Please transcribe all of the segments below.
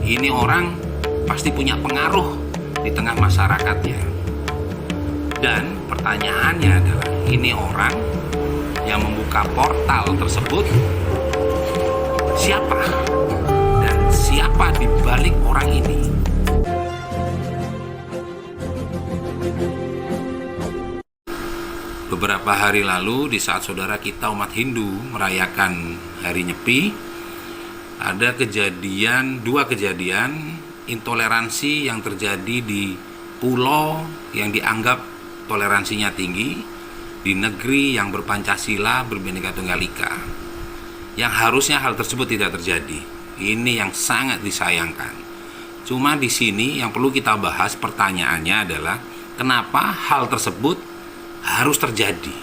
ini orang pasti punya pengaruh di tengah masyarakatnya. Dan pertanyaannya adalah, ini orang yang membuka portal tersebut siapa? Dan siapa di balik orang ini? Beberapa hari lalu, di saat saudara kita umat Hindu merayakan Hari Nyepi, ada dua kejadian intoleransi yang terjadi di pulau yang dianggap toleransinya tinggi, di negeri yang berpancasila, berbhinneka tunggal ika, yang harusnya hal tersebut tidak terjadi. Ini yang sangat disayangkan. Cuma di sini yang perlu kita bahas, pertanyaannya adalah kenapa hal tersebut harus terjadi.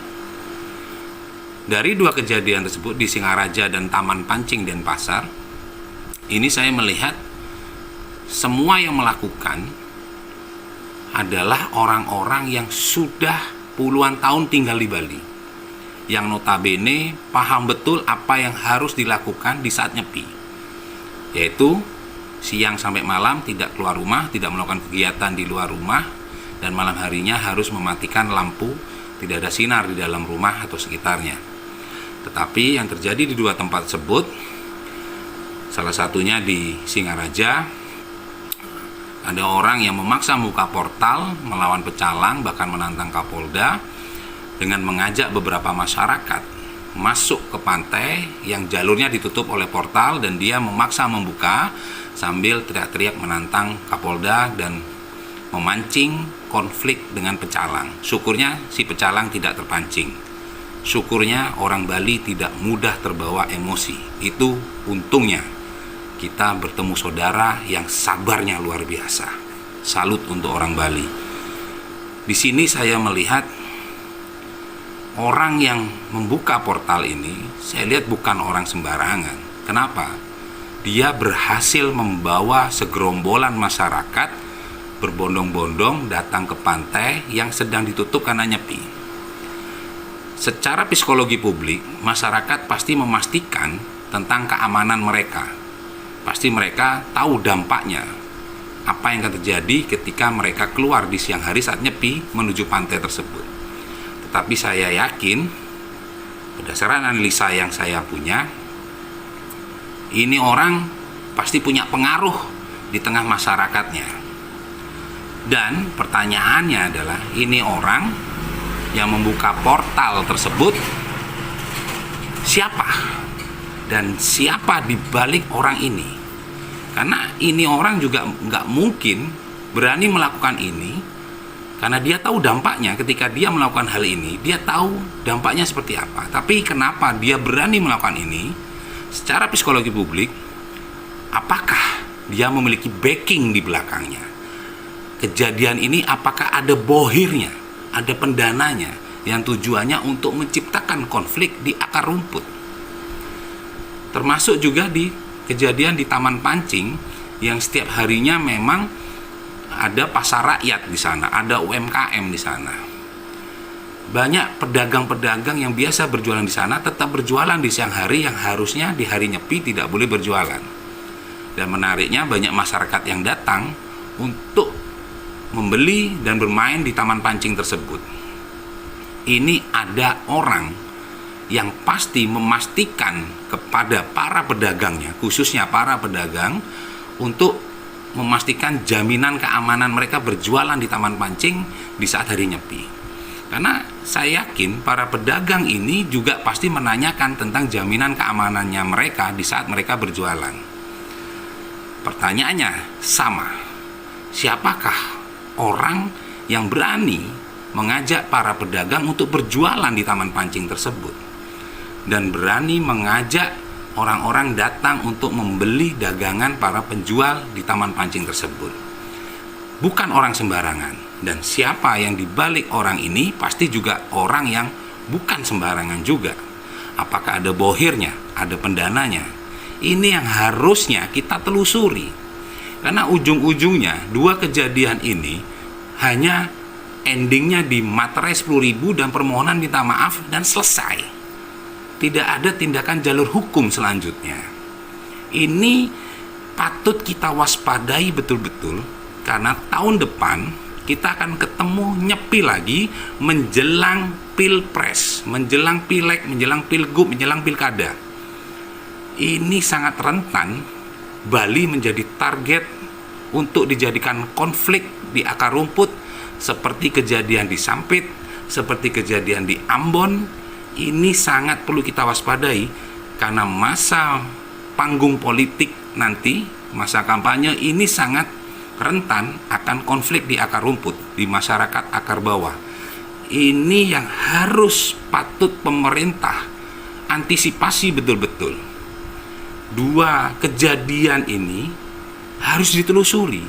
Dari dua kejadian tersebut di Singaraja dan Taman Pancing Denpasar, ini saya melihat semua yang melakukan adalah orang-orang yang sudah puluhan tahun tinggal di Bali, yang notabene paham betul apa yang harus dilakukan di saat nyepi, yaitu siang sampai malam tidak keluar rumah, tidak melakukan kegiatan di luar rumah, dan malam harinya harus mematikan lampu, tidak ada sinar di dalam rumah atau sekitarnya. Tetapi yang terjadi di dua tempat tersebut, salah satunya di Singaraja, ada orang yang memaksa membuka portal melawan pecalang, bahkan menantang Kapolda dengan mengajak beberapa masyarakat masuk ke pantai yang jalurnya ditutup oleh portal, dan dia memaksa membuka sambil teriak-teriak menantang Kapolda dan memancing konflik dengan pecalang. Syukurnya si pecalang tidak terpancing. Syukurnya orang Bali tidak mudah terbawa emosi. Itu untungnya kita bertemu saudara yang sabarnya luar biasa. Salut untuk orang Bali. Di sini saya melihat orang yang membuka portal ini, saya lihat bukan orang sembarangan. Kenapa? Dia berhasil membawa segerombolan masyarakat berbondong-bondong datang ke pantai yang sedang ditutup karena nyepi. Secara psikologi publik, masyarakat pasti memastikan tentang keamanan mereka. Pasti mereka tahu dampaknya, apa yang akan terjadi ketika mereka keluar di siang hari saat nyepi menuju pantai tersebut. Tetapi saya yakin, berdasarkan analisa yang saya punya, ini orang pasti punya pengaruh di tengah masyarakatnya. Dan pertanyaannya adalah, ini orang yang membuka portal tersebut siapa? Dan siapa di balik orang ini? Karena ini orang juga nggak mungkin berani melakukan ini, karena dia tahu dampaknya. Ketika dia melakukan hal ini, dia tahu dampaknya seperti apa. Tapi kenapa dia berani melakukan ini? Secara psikologi publik, apakah dia memiliki backing di belakangnya? Kejadian ini apakah ada bohirnya, ada pendananya yang tujuannya untuk menciptakan konflik di akar rumput? Termasuk juga di kejadian di Taman Pancing yang setiap harinya memang ada pasar rakyat di sana, ada UMKM di sana. Banyak pedagang-pedagang yang biasa berjualan di sana tetap berjualan di siang hari yang harusnya di hari nyepi tidak boleh berjualan. Dan menariknya, banyak masyarakat yang datang untuk membeli dan bermain di taman pancing tersebut. Ini ada orang yang pasti memastikan kepada para pedagangnya, khususnya para pedagang, untuk memastikan jaminan keamanan mereka berjualan di taman pancing di saat hari nyepi. Karena saya yakin para pedagang ini juga pasti menanyakan tentang jaminan keamanannya mereka di saat mereka berjualan. Pertanyaannya sama, siapakah orang yang berani mengajak para pedagang untuk berjualan di taman pancing tersebut, dan berani mengajak orang-orang datang untuk membeli dagangan para penjual di taman pancing tersebut? Bukan orang sembarangan. Dan siapa yang dibalik orang ini pasti juga orang yang bukan sembarangan juga. Apakah ada bohirnya, ada pendananya? Ini yang harusnya kita telusuri. Karena ujung-ujungnya dua kejadian ini hanya endingnya di materai 10.000 dan permohonan minta maaf dan selesai. Tidak ada tindakan jalur hukum selanjutnya. Ini patut kita waspadai betul-betul, karena tahun depan kita akan ketemu nyepi lagi menjelang pilpres, menjelang pileg, menjelang pilgub, menjelang pilkada. Ini sangat rentan Bali menjadi target untuk dijadikan konflik di akar rumput, seperti kejadian di Sampit, seperti kejadian di Ambon. Ini sangat perlu kita waspadai, karena masa panggung politik nanti, masa kampanye ini sangat rentan akan konflik di akar rumput, di masyarakat akar bawah. Ini yang harus patut pemerintah antisipasi betul-betul. Dua kejadian ini harus ditelusuri.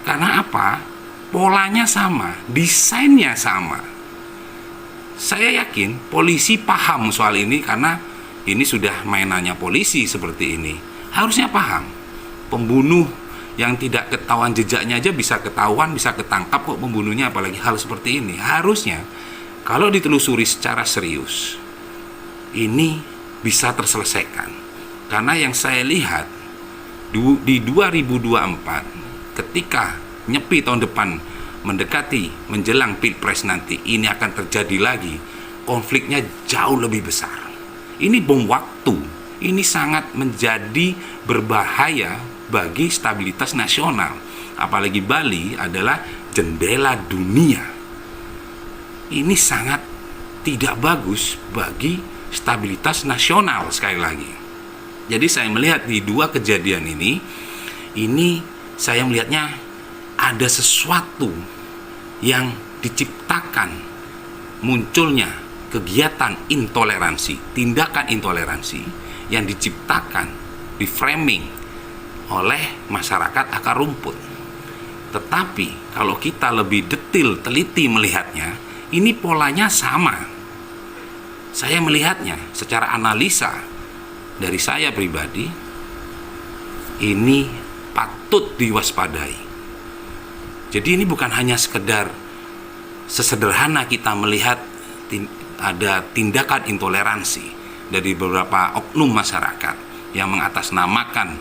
Karena apa? Polanya sama, desainnya sama. Saya yakin polisi paham soal ini, karena ini sudah mainannya polisi seperti ini. Harusnya paham. Pembunuh yang tidak ketahuan jejaknya aja bisa ketahuan, bisa ketangkap kok pembunuhnya, apalagi hal seperti ini. Harusnya kalau ditelusuri secara serius, ini bisa terselesaikan. Karena yang saya lihat di 2024, ketika nyepi tahun depan mendekati menjelang pilpres nanti, ini akan terjadi lagi, konfliknya jauh lebih besar. Ini bom waktu, ini sangat menjadi berbahaya bagi stabilitas nasional. Apalagi Bali adalah jendela dunia. Ini sangat tidak bagus bagi stabilitas nasional sekali lagi. Jadi saya melihat di dua kejadian ini saya melihatnya ada sesuatu yang diciptakan, munculnya kegiatan intoleransi, tindakan intoleransi yang diciptakan, di framing oleh masyarakat akar rumput. Tetapi kalau kita lebih detail, teliti melihatnya, ini polanya sama. Saya melihatnya secara analisa dari saya pribadi, ini patut diwaspadai. Jadi ini bukan hanya sekedar sesederhana kita melihat ada tindakan intoleransi dari beberapa oknum masyarakat yang mengatasnamakan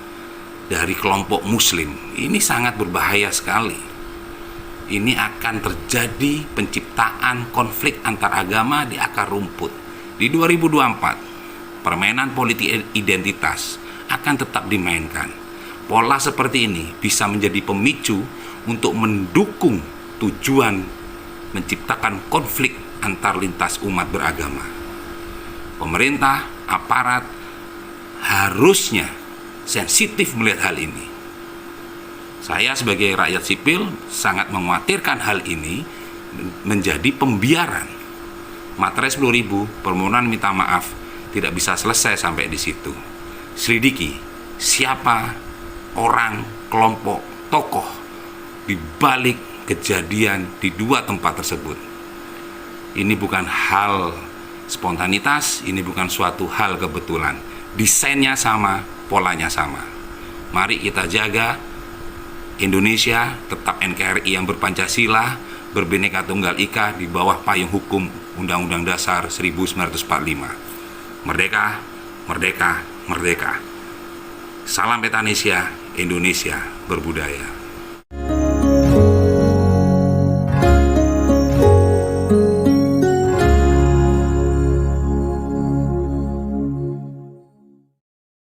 dari kelompok muslim. Ini sangat berbahaya sekali. Ini akan terjadi penciptaan konflik antar agama di akar rumput. Di 2024, permainan politik identitas akan tetap dimainkan. Pola seperti ini bisa menjadi pemicu untuk mendukung tujuan menciptakan konflik antar lintas umat beragama. Pemerintah, aparat harusnya sensitif melihat hal ini. Saya sebagai rakyat sipil sangat mengkhawatirkan hal ini menjadi pembiaran. Materai 10.000 permohonan minta maaf tidak bisa selesai sampai di situ. Selidiki siapa orang, kelompok, tokoh di balik kejadian di dua tempat tersebut. Ini bukan hal spontanitas, ini bukan suatu hal kebetulan. Desainnya sama, polanya sama. Mari kita jaga Indonesia tetap NKRI yang berpancasila, berbineka tunggal ika di bawah payung hukum Undang-Undang Dasar 1945. Merdeka, merdeka, merdeka. Salam Petanesia, Indonesia berbudaya.